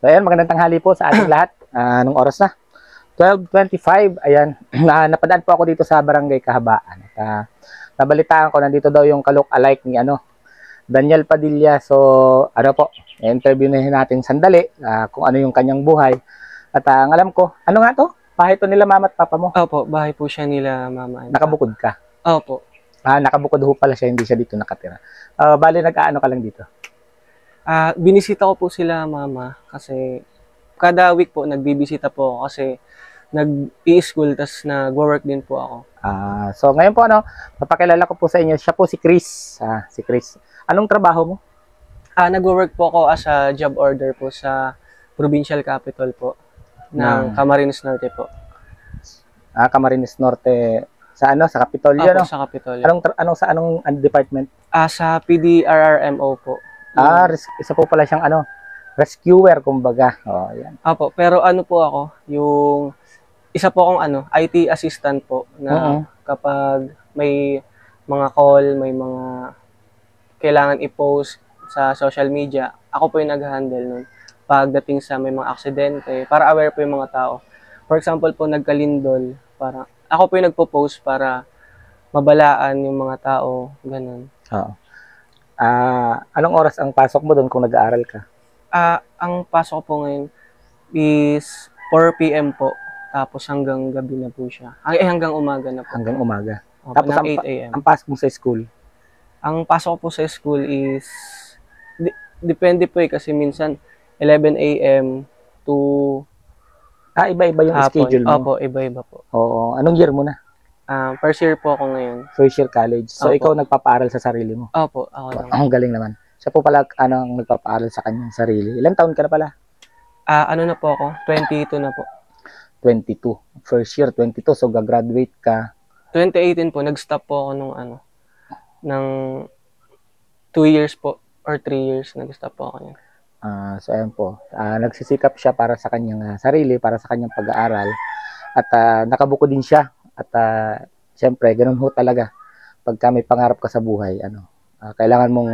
ayan, magandang tanghali po sa ating lahat. Anong oras na? 12:25. Ayan, napadaan po ako dito sa Barangay Kahabaan. Nabalitaan ko, nandito daw yung ka-look-alike ni Daniel Padilla. So, interview na natin sandali kung ano yung kanyang buhay. At ang alam ko, ano nga to? Bahay to nila mama at papa mo? Opo, bahay po siya nila mama. Nakabukod ka? Opo. Nakabukod ho pala siya, hindi siya dito nakatira. Bali, nag-aano ka lang dito? Binisita ko po sila mama kasi kada week po nagbibisita po ako kasi nag-i-school tas nag-work din po ako. So ngayon po papakilala ko po sa inyo, siya po si Chris. Si Chris. Anong trabaho mo? Nag-work po ako as a job order po sa provincial capital po ng Camarines Norte po. Camarines Norte sa sa Kapitolyo, Opo, sa Kapitolyo. Anong department? Sa PDRRMO po. Isa po pala siyang rescuer kumbaga. Yan. Opo, pero po ako, yung isa po akong IT assistant po na kapag may mga call, may mga kailangan i-post sa social media, ako po yung nag-handle nun. Pagdating sa may mga aksidente, para aware po yung mga tao. For example po, nagkalindol, ako po yung nagpo-post para mabalaan yung mga tao, ganun. Oo. Anong oras ang pasok mo doon kung nag-aaral ka? Ang pasok ko po ngayon is 4 PM po. Tapos hanggang gabi na po siya. Hanggang umaga na po. Hanggang umaga. Opo, Tapos ng 8 AM. ang pasok mo sa school? Ang pasok ko po sa school is depende po kasi minsan 11 AM to iba-iba yung hapon. schedule mo? Opo, iba-iba po. Oo. Anong year mo na? First year po ako ngayon. First year college. So, Opo. ikaw nagpapaaral sa sarili mo? Opo, ako lang. Ang galing naman. Siya po pala ang nagpapaaral sa kanyang sarili. Ilang taon ka na pala? Na po ako? 22 na po. 22. First year, 22. So, gagraduate ka. 2018 po, nag-stop po ako ng 2 years po or 3 years nag-stop po ako niyan. So, ayan po. Nagsisikap siya para sa kanyang sarili, para sa kanyang pag-aaral. At nakabuko din siya. At siyempre, ganun ho talaga. Pagka may pangarap ka sa buhay, kailangan mong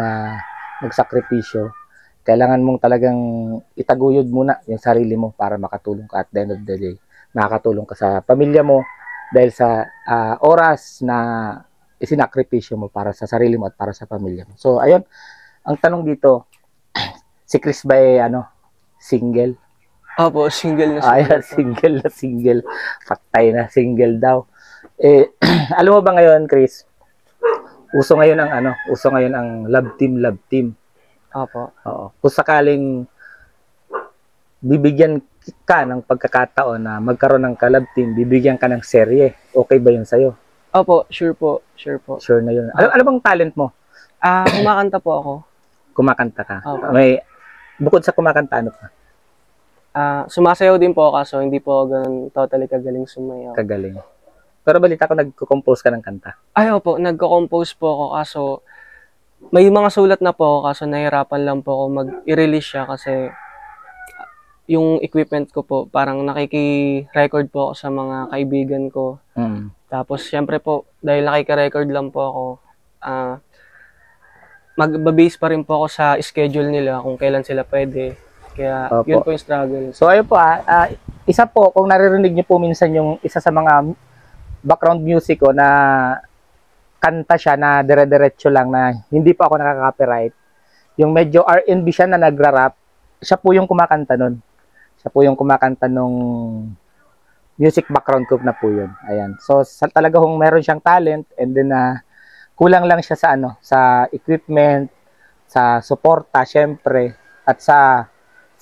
magsakripisyo. Kailangan mong talagang itaguyod muna yung sarili mo para makatulong ka at the end of the day. Makakatulong ka sa pamilya mo dahil sa oras na isinakripisyo mo para sa sarili mo at para sa pamilya mo. So, ayun. Ang tanong dito, si Chris ba single? Opo, single na Ayan, single. Patay na, single daw. Alam mo ba ngayon, Chris? Uso ngayon ang love team. Opo. Oo. Kung sakaling bibigyan ka ng pagkakataon na magkaroon ng ka-love team, bibigyan ka ng serye. Okay ba yun sa'yo? Opo, sure po. Sure na yun. Ano bang talent mo? Kumakanta po ako. Kumakanta ka? Opo. Bukod sa kumakanta, ano pa? Sumasayaw din po kaso hindi po ganun totally kagaling sumayaw. Kagaling. Pero balita ko nagko-compose ka ng kanta. Opo, nagko-compose po ako kaso may mga sulat na po ako kaso nahirapan lang po ako mag-i-release siya kasi yung equipment ko po parang nakiki-record po ako sa mga kaibigan ko. Tapos syempre po dahil nakiki-record lang po ako, mag-base pa rin po ako sa schedule nila kung kailan sila pwede. Kaya Opo. yun po yung struggle. So ayun po, isa po, kung naririnig niyo po minsan yung isa sa mga background music ko na kanta siya na dire-diretso lang na hindi pa ako nakaka-copyright. Yung medyo R&B siya na nagra-rap, siya po yung kumakanta nun. Siya po yung kumakanta nung music background ko na po yun. Ayan. So talaga kung meron siyang talent and then kulang lang siya sa sa equipment, sa suporta syempre at sa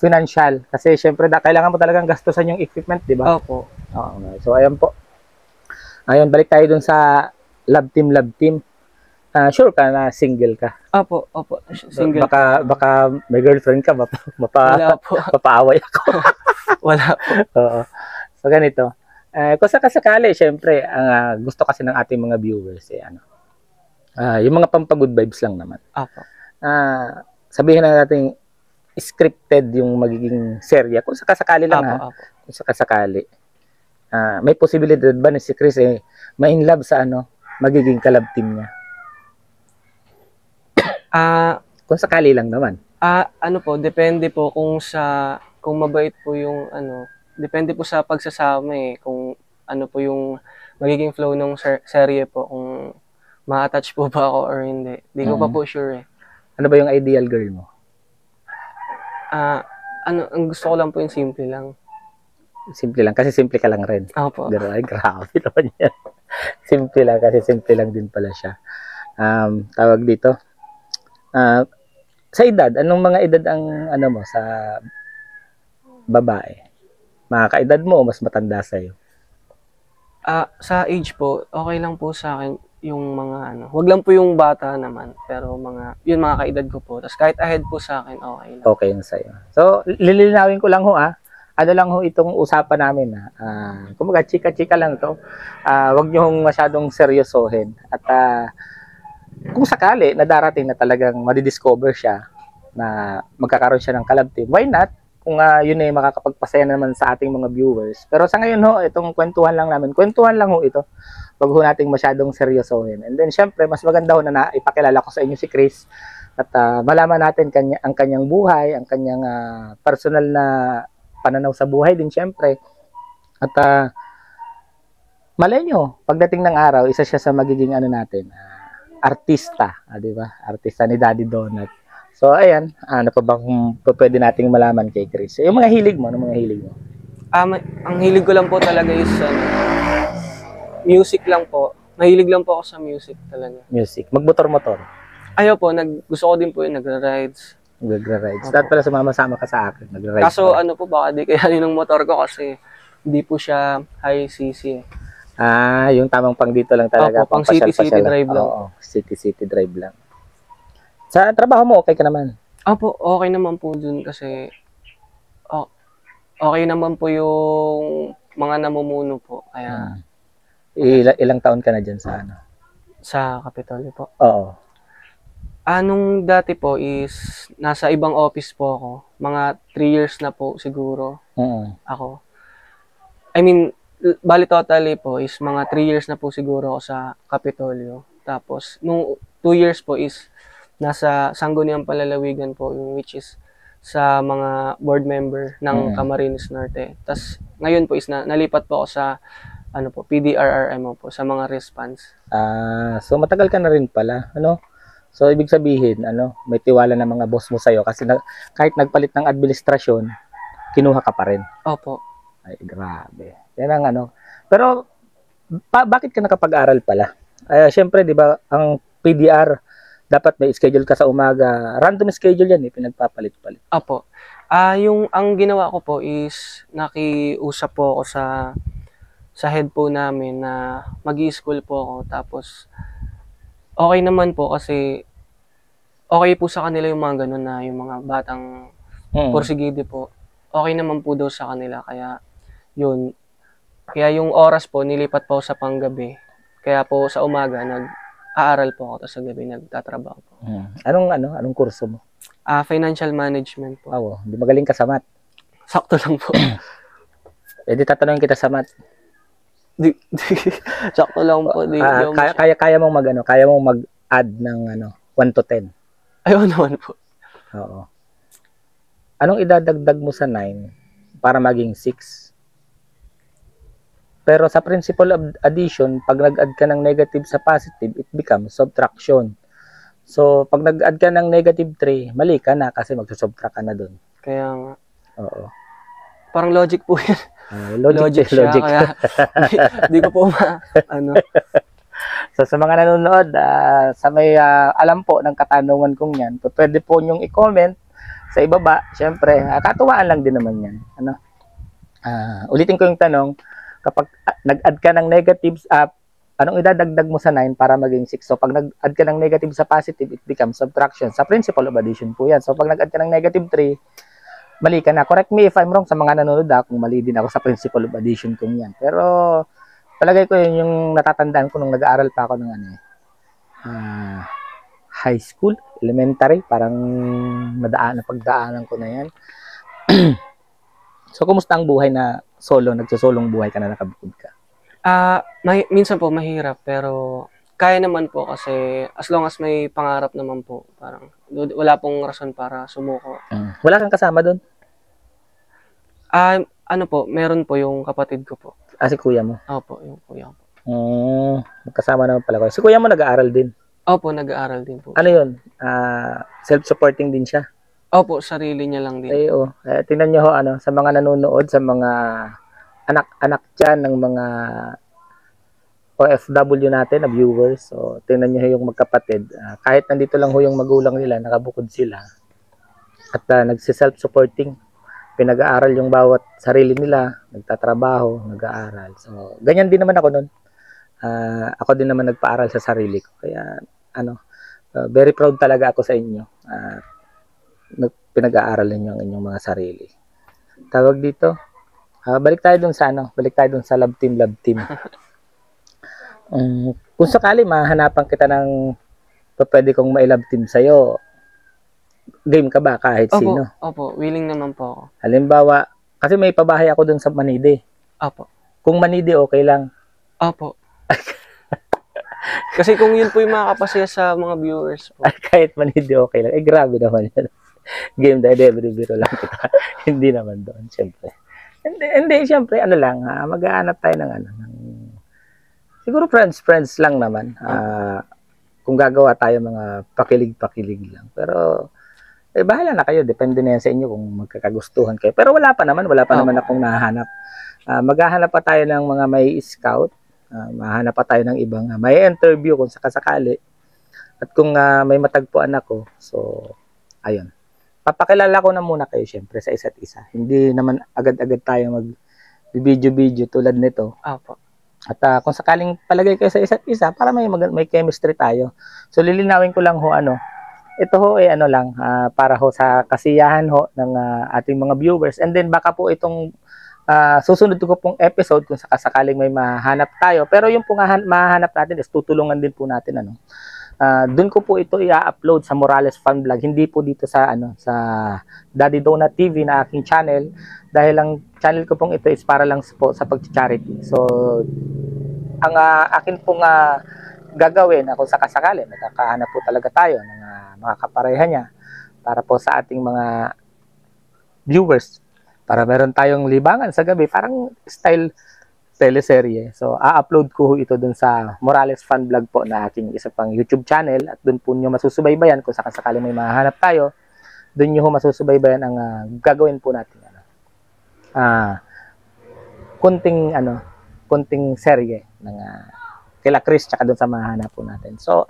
financial kasi syempre kailangan mo talagang gastusan yung equipment, di ba? Opo. Oo. So ayan po. Ayun, balik tayo dun sa love team. Sure ka na single ka? Opo. Single. Baka may girlfriend ka, Wala po. mapaaway ako. Wala po. Oo. So ganito. Kung sakasakali, syempre, ang gusto kasi ng ating mga viewers yung mga pampagood vibes lang naman. Opo. Sabihin na natin scripted yung magiging serya. Kung sakasakali lang Opo. Kung sakasakali. May posibilidad ba na si Chris ma-in love sa magiging kalab team niya? Kung sakali lang naman. Depende po kung sa kung mabait po yung ano, depende po sa pagsasama eh, kung ano po yung magiging flow ng serye po, kung ma-attach po ba ako or hindi. Di ko pa Mm. po sure eh. Ano ba yung ideal girl mo? Ano, ang gusto ko lang po yung simple lang. Simple lang, kasi simple ka lang rin. Opo. Ay, grabe naman yan. Simple lang, kasi simple lang din pala siya. Tawag dito. Sa edad, anong mga edad ang ano mo sa babae? Mga kaedad mo o mas matanda sa'yo? Sa age po, okay lang po sa akin yung mga ano, wag lang po yung bata naman, pero yun mga kaedad ko po. Tapos kahit ahead po sa akin, okay lang. Okay yun sa'yo. So, lilinawin ko lang ho ano lang ho itong usapan namin kumbaga chika-chika lang to. Wag niyo hong masyadong seryosohin. At kung sakali na darating na talagang madidiscover siya na magkakaroon siya ng collab team, why not? Kung yun ay makakapagpasaya naman sa ating mga viewers. Pero sa ngayon ho, itong kwentuhan lang namin. Kwentuhan lang ho ito. Wag ho nating masyadong seryosohin. And then syempre, mas maganda ho na ipakilala ko sa inyo si Chris at malaman natin ang kanyang buhay, ang kanyang personal na pananaw sa buhay din syempre. At malay nyo, pagdating ng araw, isa siya sa magiging ano natin, artista, di ba? Artista ni Daddy Donut. So, ayan, ano pa bang pwede nating malaman kay Chris? Yung mga hilig mo, ano mga hilig mo? Ang hilig ko lang po talaga is music lang po. Mahilig lang po ako sa music talaga. Music. Magmotor-motor. Ayaw po, gusto ko din po yung nagra-rides. Nagra-rides. Dapat pala sumama-sama ka sa akin. Nagra-rides. Kaso ano po, baka di kaya yun ng motor ko kasi hindi po siya high CC. Yung tamang pang dito lang talaga. Opo, pang city-city drive lang. Oo, city-city drive lang. Sa trabaho mo, okay ka naman? Opo, okay naman po dun kasi okay naman po yung mga namumuno po. Kaya ilang taon ka na dyan sa ano? Sa Kapitolyo po. Oo. Nung dati po is nasa ibang office po ako. Mga 3 years na po siguro ako. I mean, bali totally po is mga 3 years na po siguro ako sa Kapitolyo. Tapos, nung 2 years po is nasa Sangguniang Palalawigan po, yung which is sa mga board member ng Camarines Norte. Tapos, ngayon po is nalipat po ako sa PDRRMO po, sa mga response. So matagal ka na rin pala, ano? So ibig sabihin, may tiwala ng mga boss mo sa'yo kasi kahit nagpalit ng administrasyon, kinuha ka pa rin. Opo. Ay, grabe. Yan ang Pero, bakit ka nakapag-aral pala? Siyempre, di ba, ang PDR, dapat may schedule ka sa umaga. Random schedule yan, pinagpapalit-palit. Opo. Ang ginawa ko po is, nakiusap po ako sa head po namin na mag-i-school po ako. Tapos, okay naman po kasi okay po sa kanila yung mga ganun na yung mga batang porsigide po. Okay naman po daw sa kanila. Kaya, yun. Kaya yung oras po, nilipat po sa panggabi. Kaya po sa umaga, nag-aaral po ako. Tapos sa gabi, nagtatrabaho po. Anong kurso mo? Financial management po. Di magaling ka sa math. Sakto lang po. Di tatanungin kita sa math. Sakto lang po. Kaya mong kaya mong mag-add ng 1 to 10. Ayaw naman po. Oo. Anong idadagdag mo sa 9 para maging 6? Pero sa principle of addition, pag nag-add ka ng negative sa positive, it becomes subtraction. So, pag nag-add ka ng negative 3, mali ka na kasi magsusubtract ka na dun. Kaya nga. Oo. Parang logic po yan. Logic siya. Kaya di ko po So, sa mga nanonood, sa may alam po ng katanungan kong yan, pwede po nyong i-comment sa ibaba. Siyempre, katuwaan lang din naman yan. Ulitin ko yung tanong, kapag nag-add ka ng negatives, anong idadagdag mo sa 9 para maging 6? So, pag nag-add ka ng negative sa positive, it becomes subtraction. Sa principle of addition po yan. So, pag nag-add ka ng negative 3, mali ka na. Correct me if I'm wrong sa mga nanonood kung mali din ako sa principle of addition kong yan. Pero, palagay ko yun yung natatandaan ko nung nag-aaral pa ako ng high school, elementary, parang napagdaanan ko na yan. So, kumusta ang buhay na nagsusolong buhay ka na nakabukod ka? Minsan po mahirap, pero kaya naman po kasi as long as may pangarap naman po, parang wala pong rason para sumuko. Wala kang kasama doon? Ano po, meron po yung kapatid ko po. Si kuya mo. Opo, yung kuya ko po. Magkasama naman pala ko. Si kuya mo nag-aaral din. Opo, nag-aaral din po. Ano yun? Self-supporting din siya. Opo, sarili niya lang din. Tingnan nyo ho, sa mga nanonood, sa mga anak-anak dyan ng mga OFW natin, na viewers. So, tingnan nyo ho yung magkapatid. Kahit nandito lang ho yung magulang nila, nakabukod sila. At nagsi-self-supporting. Pinag-aaral yung bawat sarili nila, nagtatrabaho, nag-aaral. So, ganyan din naman ako nun. Ako din naman nagpaaral sa sarili ko. Kaya, very proud talaga ako sa inyo. Pinag-aaral ninyo ang inyong mga sarili. Tawag dito, balik tayo dun sa love team. Kung sakali mahanapan kita ng pwede kong ma-love team sa'yo, game ka ba kahit sino? Opo, willing naman po ako. Halimbawa, kasi may pabahay ako dun sa Manide. Opo. Kung Manide, okay lang. Opo. Kasi kung yun po yung makakapasaya sa mga viewers po. Kahit Manide, okay lang. Grabe naman yun. Game dahil every biro lang kita. Hindi naman doon, siyempre. Hindi, siyempre, mag-aanap tayo ng siguro friends lang naman. Kung gagawa tayo mga pakilig-pakilig lang. Pero, bahala na kayo. Depende na yan sa inyo kung magkakagustuhan kayo. Pero wala pa naman akong nahanap. Maghahanap pa tayo ng mga may scout. Mahanap pa tayo ng ibang may interview kung sakasakali. At kung may matagpuan ako, so, ayun. Papakilala ko na muna kayo syempre sa isa't isa. Hindi naman agad-agad tayo mag-video tulad nito. Opo. At kung sakaling palagay kayo sa isa't isa, para may chemistry tayo. So, lilinawin ko lang ho, ito ho para ho sa kasiyahan ho ng ating mga viewers. And then baka po itong susunod ko pong episode kung sakasakaling may mahanap tayo. Pero yung pong mahanap natin is tutulungan din po natin doon ko po ito i-upload sa Morales Fun Vlog, hindi po dito sa sa Daddy Donut TV na aking channel, dahil ang channel ko pong ito is para lang po sa pag-charity. So ang akin pong gagawin kung sakasakali magkakahanap po talaga tayo ng mga kapareha niya para po sa ating mga viewers, para meron tayong libangan sa gabi, parang style teleserye. So, a-upload ko ito dun sa Morales Fun Vlog po na aking isa pang YouTube channel, at dun po nyo masusubaybayan kung sakasakali may mahanap tayo. Dun nyo masusubaybayan ang gagawin po natin. Kunting serye ng kila Chris tsaka dun sa mahanap po natin. So,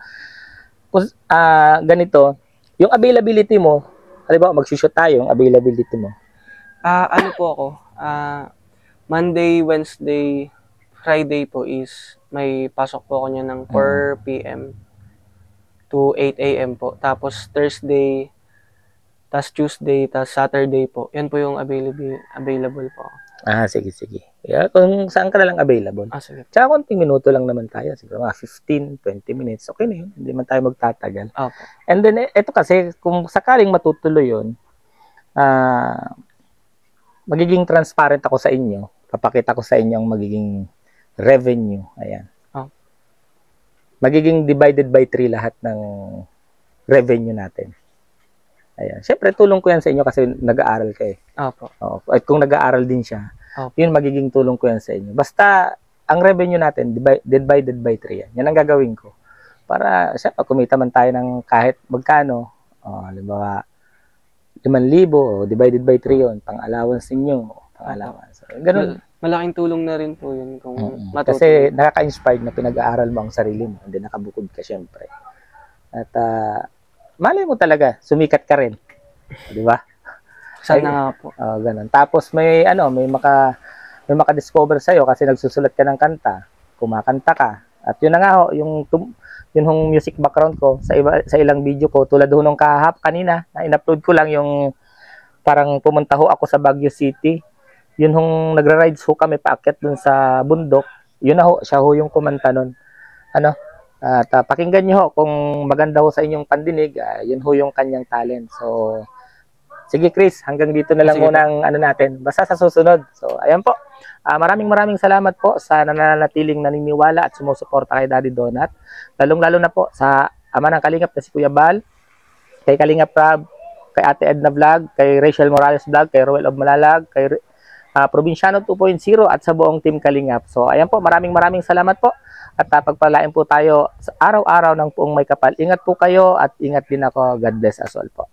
ganito, yung availability mo, halimbawa mag-shoot tayo, yung availability mo. Ano po ako, Monday, Wednesday, Friday po is may pasok po ako niya ng 4 p.m. to 8 a.m. po. Tapos Thursday, tas Tuesday, tas Saturday po. Yan po yung available po. Sige. Yeah, kung saan ka na lang available. Sige. Tsaka konting minuto lang naman tayo. Siguro mga 15, 20 minutes. Okay na yun. Hindi man tayo magtatagal. Okay. And then, ito kasi, kung sakaling matutuloy yun, magiging transparent ako sa inyo. Papakita ko sa inyo ang magiging revenue. Ayan. Magiging divided by 3 lahat ng revenue natin. Ayan. Siyempre, tulong ko yan sa inyo kasi nag-aaral kayo. Opo. At kung nag-aaral din siya, yun magiging tulong ko yan sa inyo. Basta, ang revenue natin, divided by 3 yan. Yan ang gagawin ko. Para, siyempre, kumita man tayo ng kahit magkano. Halimbawa, 5,000, divided by 3 yun, pang-allowance ninyo, pang-allowance. Ganun. Malaking tulong na rin po yun kung matutuloy. Kasi nakaka-inspired na pinag-aaral mo ang sarili mo, hindi nakabukod ka syempre. At malay mo talaga, sumikat ka rin. Di ba? Sana nga po. Ganun. Tapos may maka-discover sa'yo kasi nagsusulat ka ng kanta, kumakanta ka. At yun na nga ho, yung music background ko sa ilang video ko, tulad ho nung kanina na in-upload ko lang yung parang pumunta ho ako sa Baguio City. Yun hong nagra-rides ho kami paakyat dun sa bundok. Yun na ho, siya ho yung kumanta nun. At pakinggan niyo ho kung maganda ho sa inyong pandinig, yun ho yung kanyang talent. So sige Chris, hanggang dito na lang muna ang natin. Basta sa susunod. So ayan po. Maraming salamat po sa nananatiling naniniwala at sumusuporta kay Daddy Donut. Lalong-lalo na po sa ama ng Kalingap na si Kuya Bal, kay Kalingap Rab, kay Ate Edna Vlog, kay Rachel Morales Vlog, kay Roel of Malalag, kay Probinsyano 2.0 at sa buong Team Kalingap. So ayan po, maraming salamat po at pagpalain po tayo sa araw-araw ng Puong May Kapal. Ingat po kayo at ingat din ako. God bless us all po.